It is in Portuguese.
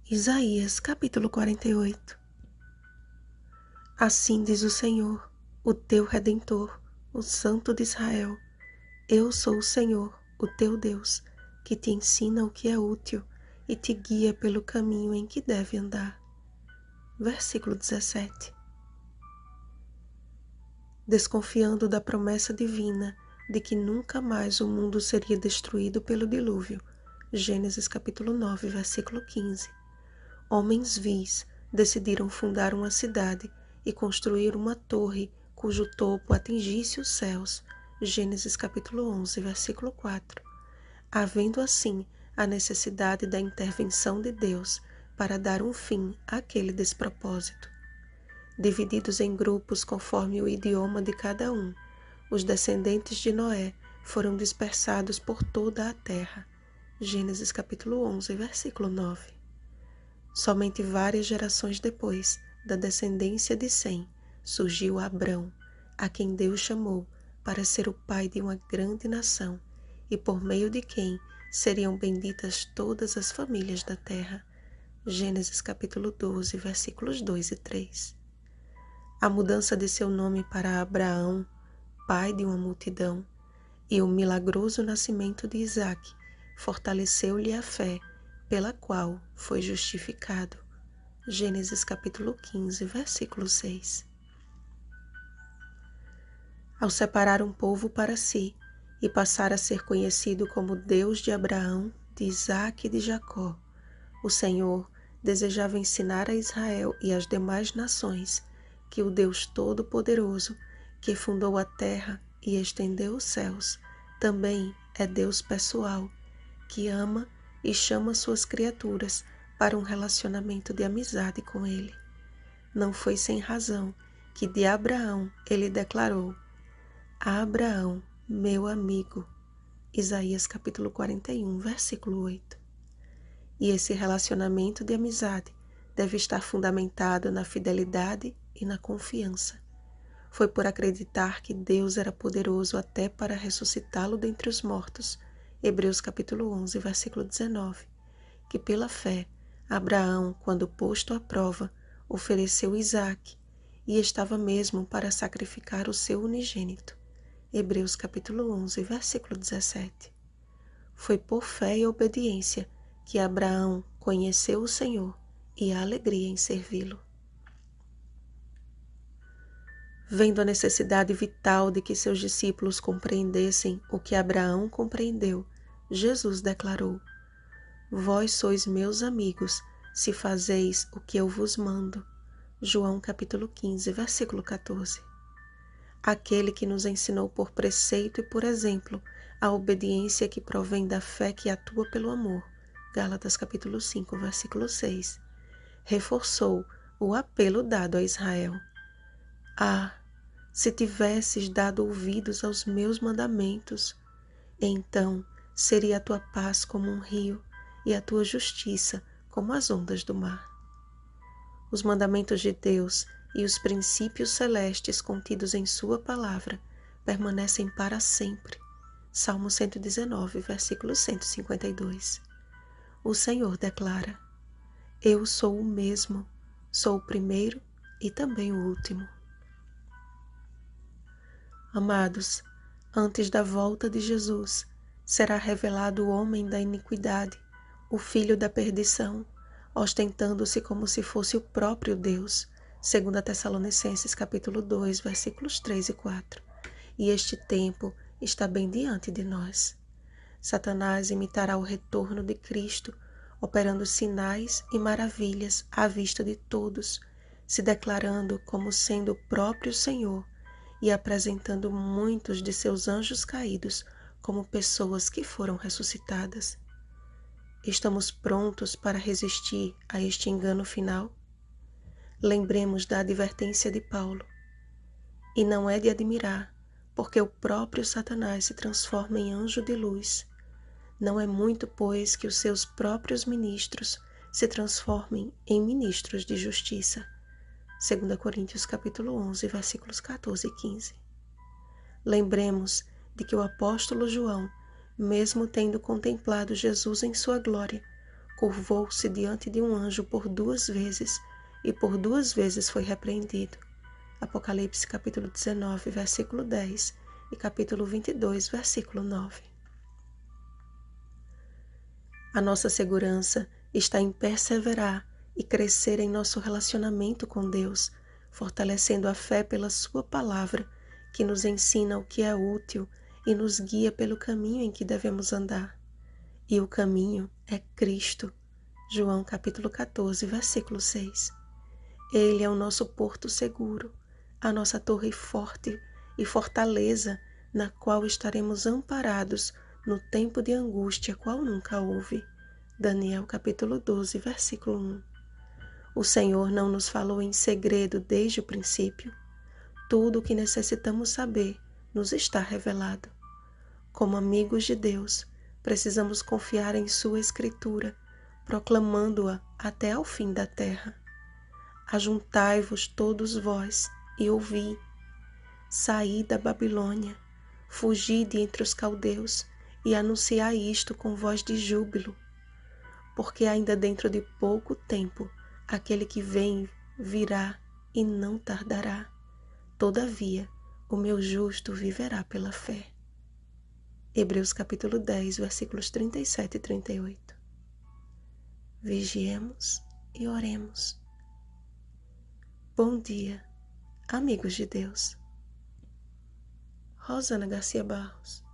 Isaías capítulo 48. Assim diz o Senhor, o teu Redentor, o Santo de Israel. Eu sou o Senhor, o teu Deus, que te ensina o que é útil e te guia pelo caminho em que deve andar. Versículo 17. Desconfiando da promessa divina de que nunca mais o mundo seria destruído pelo dilúvio. Gênesis capítulo 9, versículo 15. Homens vis decidiram fundar uma cidade e construir uma torre cujo topo atingisse os céus. Gênesis capítulo 11, versículo 4. Havendo assim a necessidade da intervenção de Deus para dar um fim àquele despropósito. Divididos em grupos conforme o idioma de cada um, os descendentes de Noé foram dispersados por toda a terra. Gênesis capítulo 11, versículo 9. Somente várias gerações depois da descendência de Sem, surgiu Abrão, a quem Deus chamou para ser o pai de uma grande nação, e por meio de quem seriam benditas todas as famílias da terra. Gênesis capítulo 12, versículos 2 e 3. A mudança de seu nome para Abraão, pai de uma multidão, e o milagroso nascimento de Isaque fortaleceu-lhe a fé, pela qual foi justificado. Gênesis capítulo 15, versículo 6. Ao separar um povo para si e passar a ser conhecido como Deus de Abraão, de Isaque e de Jacó, o Senhor desejava ensinar a Israel e às demais nações que o Deus Todo-Poderoso, que fundou a terra e estendeu os céus, também é Deus pessoal, que ama e chama suas criaturas para um relacionamento de amizade com Ele. Não foi sem razão que de Abraão ele declarou: Abraão, meu amigo. Isaías capítulo 41, versículo 8. E esse relacionamento de amizade deve estar fundamentado na fidelidade e na confiança. Foi por acreditar que Deus era poderoso até para ressuscitá-lo dentre os mortos, Hebreus capítulo 11, versículo 19, que pela fé, Abraão, quando posto à prova, ofereceu Isaque e estava mesmo para sacrificar o seu unigênito, Hebreus capítulo 11, versículo 17. Foi por fé e obediência que Abraão conheceu o Senhor e a alegria em servi-lo. Vendo a necessidade vital de que seus discípulos compreendessem o que Abraão compreendeu, Jesus declarou: Vós sois meus amigos, se fazeis o que eu vos mando. João capítulo 15, versículo 14. Aquele que nos ensinou por preceito e por exemplo a obediência que provém da fé que atua pelo amor. Gálatas capítulo 5, versículo 6. Reforçou o apelo dado a Israel. Se tivesses dado ouvidos aos meus mandamentos, então seria a tua paz como um rio e a tua justiça como as ondas do mar. Os mandamentos de Deus e os princípios celestes contidos em sua palavra permanecem para sempre. Salmo 119, versículo 152. O Senhor declara: Eu sou o mesmo, sou o primeiro e também o último. Amados, antes da volta de Jesus, será revelado o homem da iniquidade, o filho da perdição, ostentando-se como se fosse o próprio Deus, segundo Tessalonicenses capítulo 2, versículos 3 e 4. E este tempo está bem diante de nós. Satanás imitará o retorno de Cristo, operando sinais e maravilhas à vista de todos, se declarando como sendo o próprio Senhor e apresentando muitos de seus anjos caídos como pessoas que foram ressuscitadas. Estamos prontos para resistir a este engano final? Lembremos da advertência de Paulo. E não é de admirar, porque o próprio Satanás se transforma em anjo de luz. Não é muito, pois, que os seus próprios ministros se transformem em ministros de justiça. 2 Coríntios capítulo 11, versículos 14 e 15. Lembremos de que o apóstolo João, mesmo tendo contemplado Jesus em sua glória, curvou-se diante de um anjo por 2 vezes e por 2 vezes foi repreendido. Apocalipse capítulo 19, versículo 10 e capítulo 22, versículo 9. A nossa segurança está em perseverar e crescer em nosso relacionamento com Deus, fortalecendo a fé pela Sua palavra, que nos ensina o que é útil e nos guia pelo caminho em que devemos andar. E o caminho é Cristo. João capítulo 14, versículo 6. Ele é o nosso porto seguro, a nossa torre forte e fortaleza, na qual estaremos amparados no tempo de angústia qual nunca houve. Daniel capítulo 12, versículo 1. O Senhor não nos falou em segredo desde o princípio. Tudo o que necessitamos saber nos está revelado. Como amigos de Deus, precisamos confiar em Sua Escritura, proclamando-a até ao fim da terra. Ajuntai-vos todos vós e ouvi. Saí da Babilônia, fugi de entre os caldeus e anunciai isto com voz de júbilo. Porque ainda dentro de pouco tempo aquele que vem virá e não tardará. Todavia, o meu justo viverá pela fé. Hebreus capítulo 10, versículos 37 e 38. Vigiemos e oremos. Bom dia, amigos de Deus. Rosana Garcia Barros.